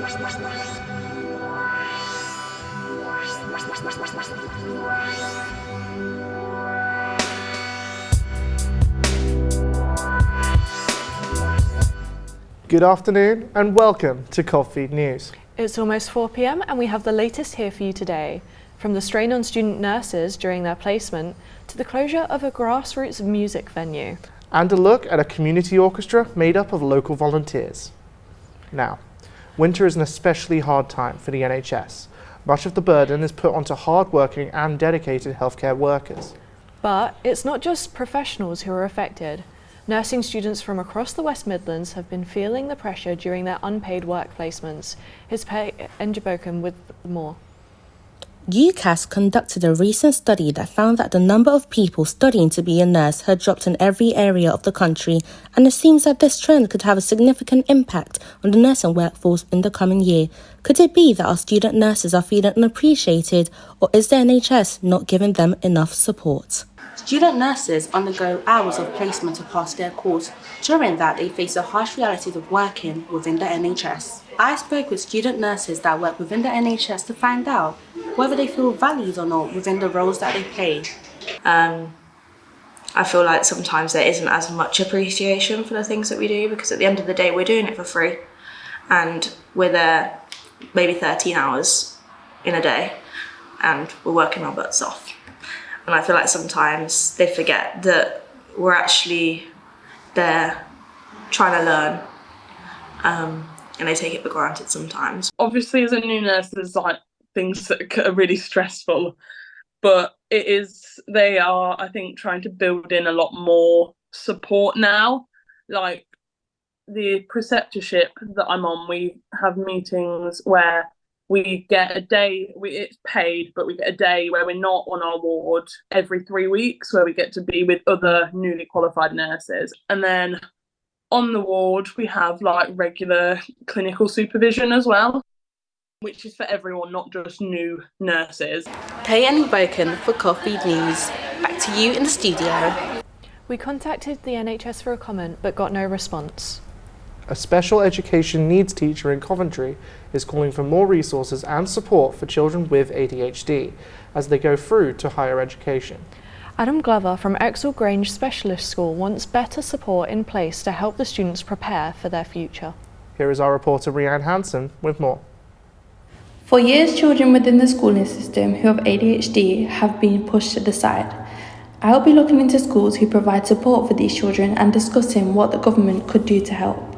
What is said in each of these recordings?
Good afternoon and welcome to Covfeed News. It's almost 4 p.m. and we have the latest here for you today. From the strain on student nurses during their placement to the closure of a grassroots music venue. And a look at a community orchestra made up of local volunteers. Now, winter is an especially hard time for the NHS. Much of the burden is put onto hard-working and dedicated healthcare workers. But it's not just professionals who are affected. Nursing students from across the West Midlands have been feeling the pressure during their unpaid work placements. Here's Pei Enjibokan with more. UCAS conducted a recent study that found that the number of people studying to be a nurse had dropped in every area of the country, and it seems that this trend could have a significant impact on the nursing workforce in the coming year. Could it be that our student nurses are feeling unappreciated, or is the NHS not giving them enough support? Student nurses undergo hours of placement to pass their course. During that, they face the harsh realities of working within the NHS. I spoke with student nurses that work within the NHS to find out whether they feel valued or not within the roles that they play. I feel like sometimes there isn't as much appreciation for the things that we do, because at the end of the day we're doing it for free and we're there maybe 13 hours in a day and we're working our butts off. And I feel like sometimes they forget that we're actually there trying to learn, and they take it for granted sometimes. Obviously, as a new nurse, there's like things that are really stressful, but they are, I think, trying to build in a lot more support now. Like the preceptorship that I'm on, we have meetings where we get a day, it's paid, but we get a day where we're not on our ward every 3 weeks, where we get to be with other newly qualified nurses. And then on the ward, we have like regular clinical supervision as well, which is for everyone, not just new nurses. Pei Enjibokan for Covfeed News. Back to you in the studio. We contacted the NHS for a comment, but got no response. A special education needs teacher in Coventry is calling for more resources and support for children with ADHD as they go through to higher education. Adam Glover from Exall Grange Specialist School wants better support in place to help the students prepare for their future. Here is our reporter Rhiann Hansen with more. For years, children within the schooling system who have ADHD have been pushed to the side. I'll be looking into schools who provide support for these children and discussing what the government could do to help.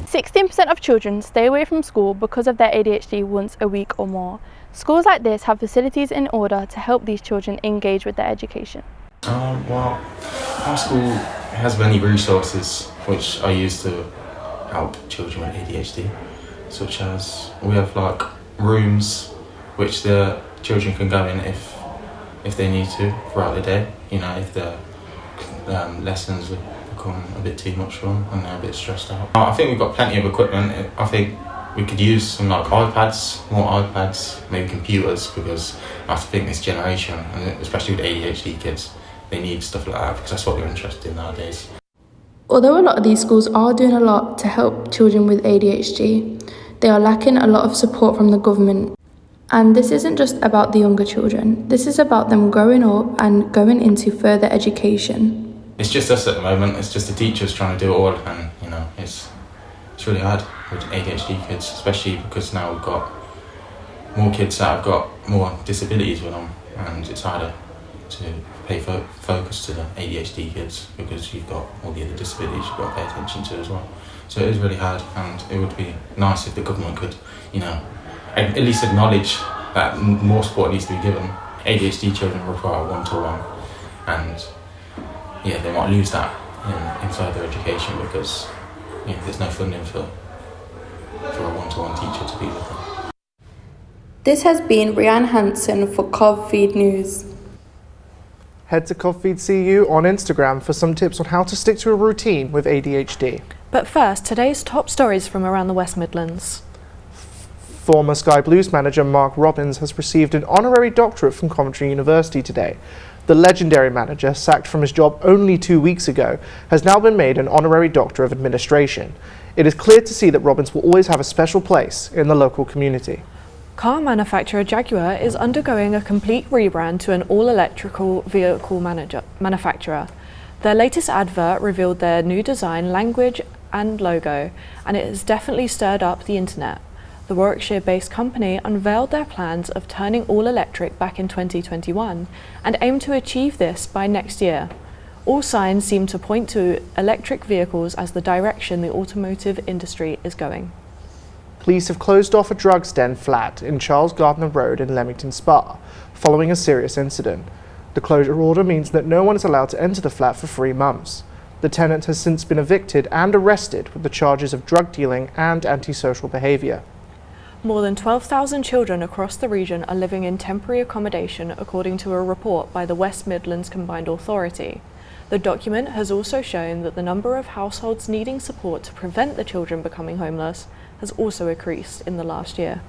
16% of children stay away from school because of their ADHD once a week or more. Schools like this have facilities in order to help these children engage with their education. Well, our school has many resources which are used to help children with ADHD, such as we have like rooms which the children can go in if they need to throughout the day. You know, if their lessons become a bit too much for them and they're a bit stressed out. I think we've got plenty of equipment. I think we could use some like more iPads, maybe computers, because I think this generation, and especially with ADHD kids, they need stuff like that because that's what they're interested in nowadays. Although a lot of these schools are doing a lot to help children with ADHD, they are lacking a lot of support from the government. And this isn't just about the younger children, this is about them growing up and going into further education. It's just us at the moment, it's just the teachers trying to do it all, and you know, it's really hard with ADHD kids, especially because now we've got more kids that have got more disabilities with them, and it's harder to pay focus to the ADHD kids because you've got all the other disabilities you've got to pay attention to as well. So it is really hard, and it would be nice if the government could, you know, at least acknowledge that more support needs to be given. ADHD children require one-to-one, and yeah, they might lose that in further education because there's no funding for a one-to-one teacher to be with them. This has been Rhiann Hansen for Covfeed News. Head to Covfeed CU on Instagram for some tips on how to stick to a routine with ADHD. But first, today's top stories from around the West Midlands. Former Sky Blues manager Mark Robbins has received an honorary doctorate from Coventry University today. The legendary manager, sacked from his job only 2 weeks ago, has now been made an honorary Doctor of Administration. It is clear to see that Robins will always have a special place in the local community. Car manufacturer Jaguar is undergoing a complete rebrand to an all-electrical vehicle manufacturer. Their latest advert revealed their new design, language and logo, and it has definitely stirred up the internet. The Warwickshire-based company unveiled their plans of turning all-electric back in 2021 and aim to achieve this by next year. All signs seem to point to electric vehicles as the direction the automotive industry is going. Police have closed off a drugs den flat in Charles Gardner Road in Leamington Spa, following a serious incident. The closure order means that no one is allowed to enter the flat for 3 months. The tenant has since been evicted and arrested with the charges of drug dealing and antisocial behaviour. More than 12,000 children across the region are living in temporary accommodation, according to a report by the West Midlands Combined Authority. The document has also shown that the number of households needing support to prevent the children becoming homeless has also increased in the last year.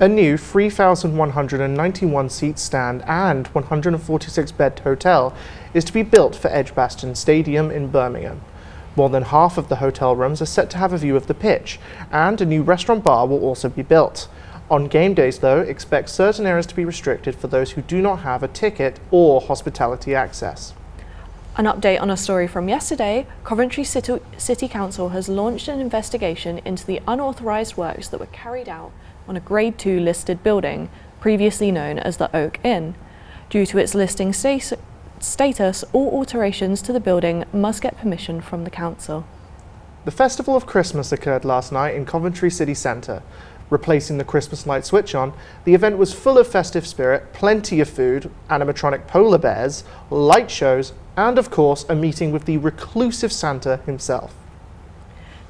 A new 3,191-seat stand and 146-bed hotel is to be built for Edgbaston Stadium in Birmingham. More than half of the hotel rooms are set to have a view of the pitch, and a new restaurant bar will also be built. On game days, though, expect certain areas to be restricted for those who do not have a ticket or hospitality access. An update on a story from yesterday, Coventry City Council has launched an investigation into the unauthorised works that were carried out on a Grade 2 listed building, previously known as the Oak Inn. Due to its listing status, all alterations to the building must get permission from the council. The Festival of Christmas occurred last night in Coventry City Centre. Replacing the Christmas light switch on, the event was full of festive spirit, plenty of food, animatronic polar bears, light shows, and of course a meeting with the reclusive Santa himself.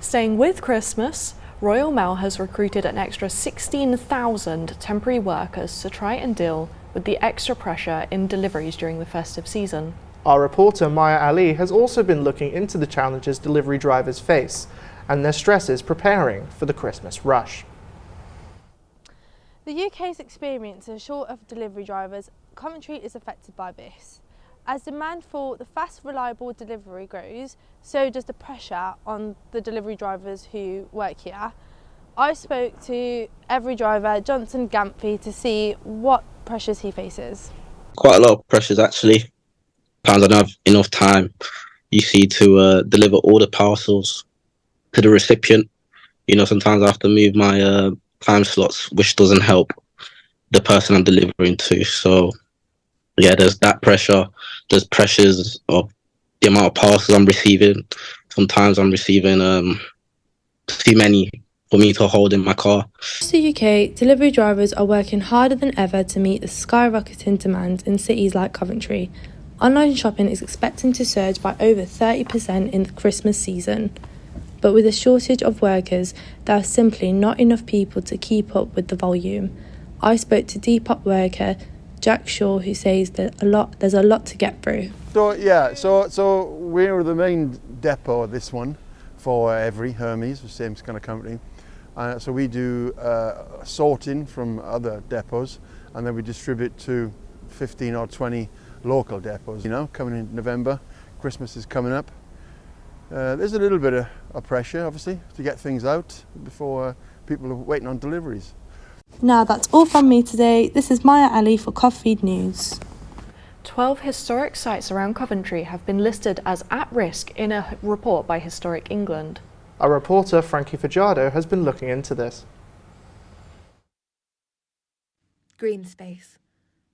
Staying with Christmas, Royal Mail has recruited an extra 16,000 temporary workers to try and deal with the extra pressure in deliveries during the festive season. Our reporter Maya Ali has also been looking into the challenges delivery drivers face and their stresses preparing for the Christmas rush. The UK's experience is short of delivery drivers. Coventry is affected by this. As demand for the fast, reliable delivery grows, so does the pressure on the delivery drivers who work here. I spoke to every driver, Johnson Gamphy, to see what pressures he faces. Quite a lot of pressures actually. Sometimes I don't have enough time, you see, to deliver all the parcels to the recipient. You know, sometimes I have to move my time slots, which doesn't help the person I'm delivering to. So yeah, there's that pressure. There's pressures of the amount of parcels I'm receiving. Sometimes I'm receiving too many for me to hold in my car. Across the UK, delivery drivers are working harder than ever to meet the skyrocketing demand in cities like Coventry. Online shopping is expecting to surge by over 30% in the Christmas season. But with a shortage of workers, there are simply not enough people to keep up with the volume. I spoke to Depop worker Jack Shaw, who says that there's a lot to get through. So we're the main depot of this one for every Hermes, the same kind of company. So we do sorting from other depots, and then we distribute to 15 or 20 local depots. You know, coming in November, Christmas is coming up. There's a little bit of pressure, obviously, to get things out before people are waiting on deliveries. Now that's all from me today. This is Maya Ali for Covfeed News. 12 historic sites around Coventry have been listed as at risk in a report by Historic England. Our reporter Frankie Fajardo has been looking into this. Green space.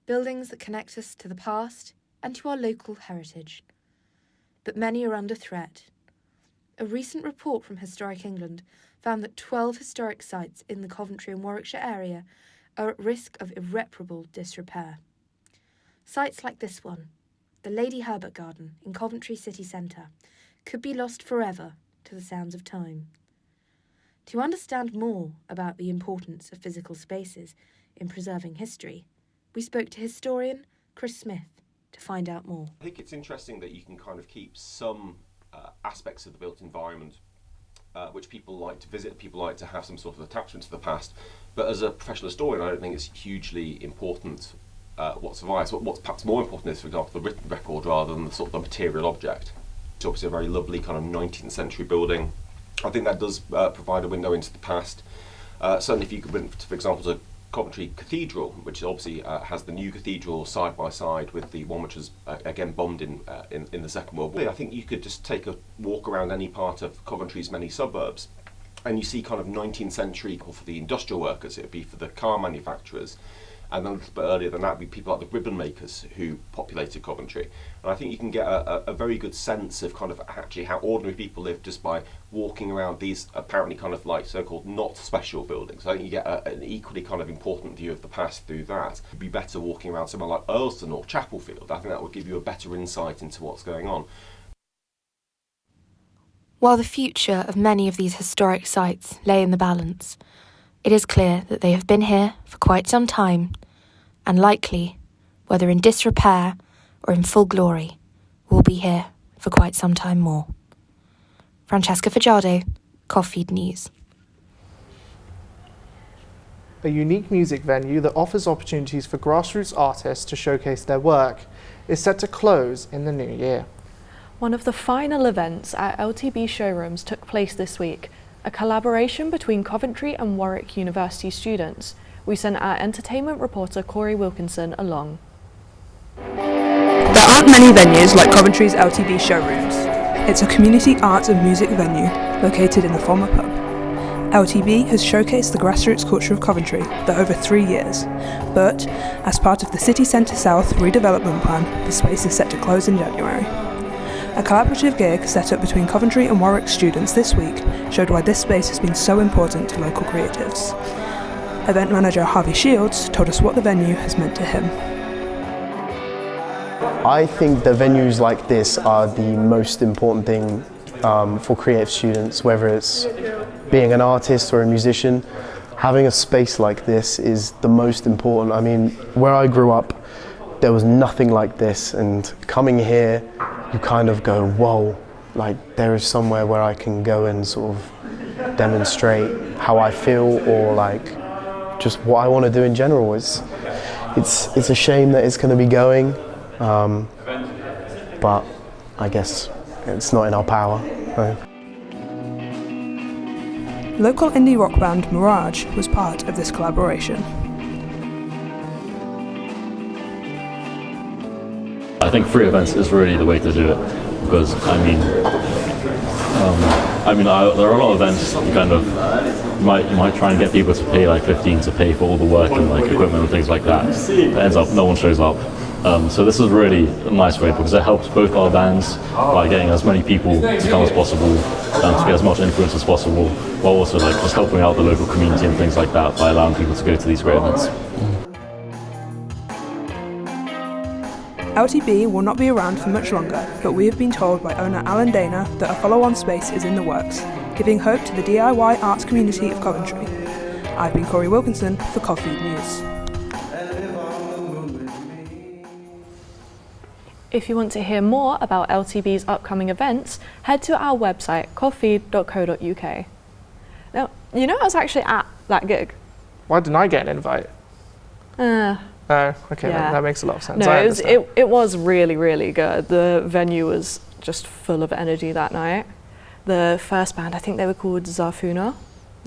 Buildings that connect us to the past and to our local heritage. But many are under threat. A recent report from Historic England found that 12 historic sites in the Coventry and Warwickshire area are at risk of irreparable disrepair. Sites like this one, the Lady Herbert Garden in Coventry city centre, could be lost forever to the sounds of time. To understand more about the importance of physical spaces in preserving history, we spoke to historian Chris Smith to find out more. I think it's interesting that you can kind of keep some aspects of the built environment which people like to visit, people like to have some sort of attachment to the past. But as a professional historian, I don't think it's hugely important what survives. What's perhaps more important is, for example, the written record rather than the sort of the material object. It's obviously a very lovely kind of 19th century building I think that does provide a window into the past. Certainly if you could, for example, to Coventry Cathedral, which obviously has the new cathedral side by side with the one which was again bombed in the Second World War. I think you could just take a walk around any part of Coventry's many suburbs and you see kind of 19th century for the industrial workers, it would be for the car manufacturers, and then a little bit earlier than that would be people like the ribbon makers who populated Coventry. And I think you can get a very good sense of kind of actually how ordinary people live just by walking around these apparently kind of like so-called not special buildings. I think you get an equally kind of important view of the past through that. It'd be better walking around somewhere like Earlston or Chapelfield. I think that would give you a better insight into what's going on. While the future of many of these historic sites lay in the balance, it is clear that they have been here for quite some time, and likely, whether in disrepair or in full glory, will be here for quite some time more. Francesca Fajardo, Covfeed News. A unique music venue that offers opportunities for grassroots artists to showcase their work is set to close in the new year. One of the final events at LTB showrooms took place this week, a collaboration between Coventry and Warwick University students. We sent our entertainment reporter Corey Wilkinson along. There aren't many venues like Coventry's LTB showrooms. It's a community arts and music venue located in the former pub. LTB has showcased the grassroots culture of Coventry for over 3 years, but as part of the City Centre South redevelopment plan, the space is set to close in January. A collaborative gig set up between Coventry and Warwick students this week showed why this space has been so important to local creatives. Event manager Harvey Shields told us what the venue has meant to him. I think that venues like this are the most important thing for creative students, whether it's being an artist or a musician. Having a space like this is the most important. I mean, where I grew up, there was nothing like this, and coming here, you kind of go, whoa, like there is somewhere where I can go and sort of demonstrate how I feel, or like just what I want to do in general. It's a shame that it's going to be going, but I guess it's not in our power. So. Local indie rock band Mirage was part of this collaboration. I think free events is really the way to do it, because there are a lot of events you kind of you might try and get people to pay like 15 to pay for all the work and like equipment and things like that. It ends up no one shows up. So this is really a nice way, because it helps both our bands by getting as many people to come as possible, to get as much influence as possible, while also like just helping out the local community and things like that by allowing people to go to these great events. LTB will not be around for much longer, but we have been told by owner Alan Dana that a follow-on space is in the works, giving hope to the DIY arts community of Coventry. I've been Corey Wilkinson for Covfeed News. If you want to hear more about LTB's upcoming events, head to our website, covfeed.co.uk. Now, you know I was actually at that gig. Why didn't I get an invite? Oh, okay, yeah. that makes a lot of sense. No, it was really, really good. The venue was just full of energy that night. The first band, I think they were called Zarfuna.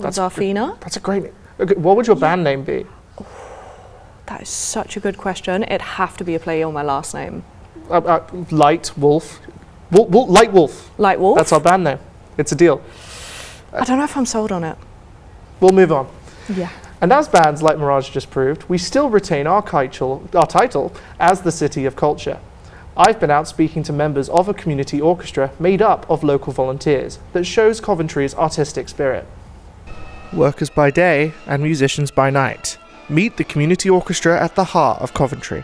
Zarfina. That's a great name. Okay, what would your band name be? That is such a good question. It'd have to be a play on my last name. Light Wolf. Light Wolf. Light Wolf? That's our band name. It's a deal. I don't know if I'm sold on it. We'll move on. Yeah. And as bands like Mirage just proved, we still retain our title as the City of Culture. I've been out speaking to members of a community orchestra made up of local volunteers that shows Coventry's artistic spirit. Workers by day and musicians by night. Meet the community orchestra at the heart of Coventry.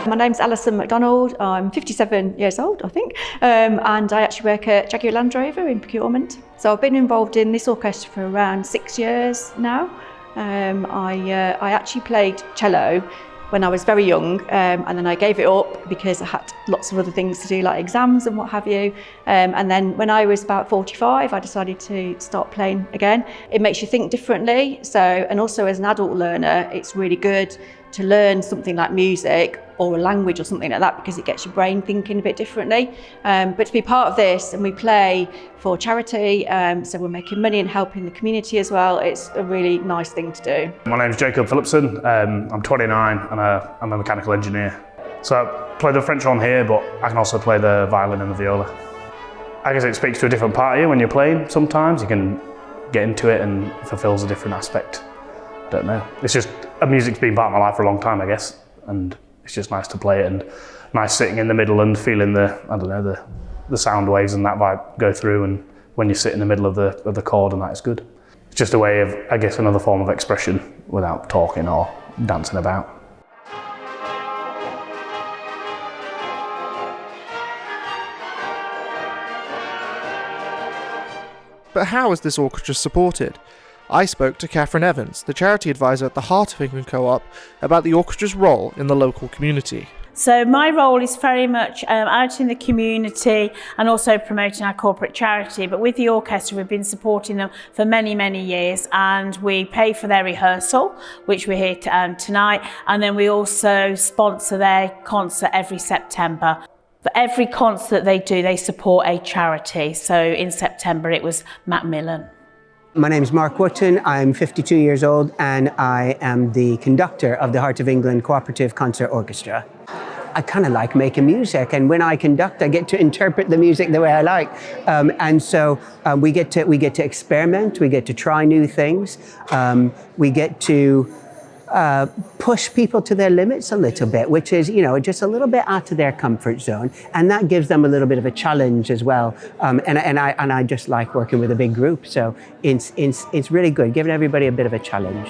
My name's Alison MacDonald. I'm 57 years old, I think, and I actually work at Jaguar Land Rover in procurement. So I've been involved in this orchestra for around 6 years now. I actually played cello when I was very young, and then I gave it up because I had lots of other things to do, like exams and what have you. And then when I was about 45, I decided to start playing again. It makes you think differently. So, and also as an adult learner, it's really good to learn something like music or a language or something like that, because it gets your brain thinking a bit differently. But to be part of this, and we play for charity, so we're making money and helping the community as well, it's a really nice thing to do. My name's Jacob Phillipson, I'm 29 and I'm a mechanical engineer. So I play the French horn here, but I can also play the violin and the viola. I guess it speaks to a different part of you when you're playing sometimes. You can get into it and it fulfills a different aspect. Don't know. It's just, music's been part of my life for a long time, I guess, and it's just nice to play it and nice sitting in the middle and feeling the sound waves and that vibe go through, and when you sit in the middle of the chord and that is good. It's just a way of, I guess, another form of expression without talking or dancing about. But how is this orchestra supported? I spoke to Catherine Evans, the charity advisor at the Heart of England Co-op, about the orchestra's role in the local community. So my role is very much out in the community and also promoting our corporate charity. But with the orchestra, we've been supporting them for many, many years, and we pay for their rehearsal, which we're here tonight, and then we also sponsor their concert every September. For every concert they do, they support a charity. So in September, it was Macmillan. My name is Mark Wotton, I'm 52 years old and I am the conductor of the Heart of England Cooperative Concert Orchestra. I kind of like making music, and when I conduct, I get to interpret the music the way I like. And so we get to experiment, we get to try new things, we get to push people to their limits a little bit, which is, just a little bit out of their comfort zone, and that gives them a little bit of a challenge as well. And I just like working with a big group, so it's really good, giving everybody a bit of a challenge.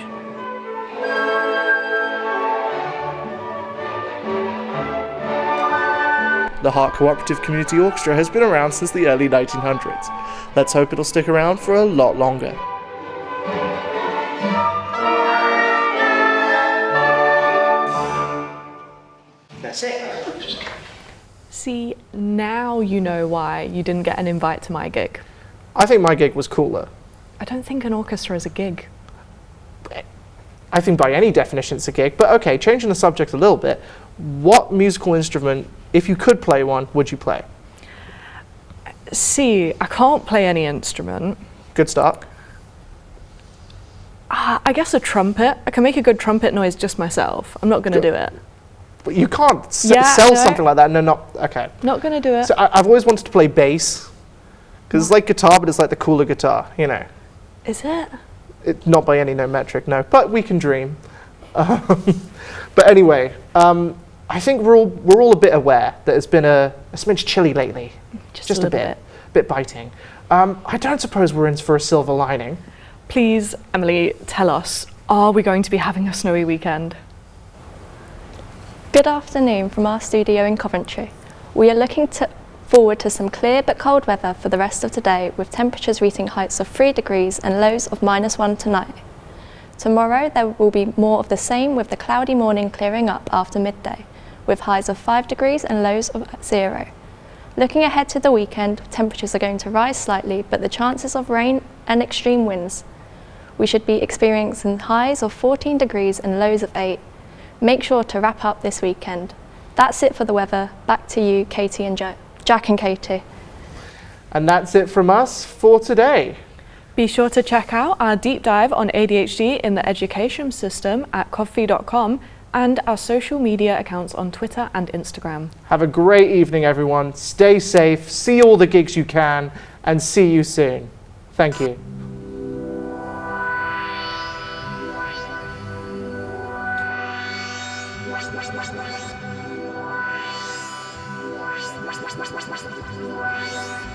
The Heart Cooperative Community Orchestra has been around since the early 1900s. Let's hope it'll stick around for a lot longer. That's it. See, now you know why you didn't get an invite to my gig. I think my gig was cooler. I don't think an orchestra is a gig. I think by any definition it's a gig, but okay, changing the subject a little bit, what musical instrument, if you could play one, would you play? See, I can't play any instrument. Good start. I guess a trumpet. I can make a good trumpet noise just myself. I'm not going to do it. But you can't sell something like that. No, not, okay. Not going to do it. So I've always wanted to play bass, because it's like guitar, but it's like the cooler guitar, Is it? Not by any known metric, no, but we can dream. But anyway, I think we're all a bit aware that it's been a smidge chilly lately. Just a bit biting. I don't suppose we're in for a silver lining. Please, Emily, tell us, are we going to be having a snowy weekend? Good afternoon from our studio in Coventry. We are looking forward to some clear but cold weather for the rest of today, with temperatures reaching heights of 3 degrees and lows of -1 tonight. Tomorrow there will be more of the same, with the cloudy morning clearing up after midday, with highs of 5 degrees and lows of 0. Looking ahead to the weekend, temperatures are going to rise slightly, but the chances of rain and extreme winds. We should be experiencing highs of 14 degrees and lows of 8. Make sure to wrap up this weekend. That's it for the weather. Back to you, Katie and Jack and Katie. And that's it from us for today. Be sure to check out our deep dive on ADHD in the education system at covfeed.com and our social media accounts on Twitter and Instagram. Have a great evening, everyone. Stay safe, see all the gigs you can, and see you soon. Thank you. Wow.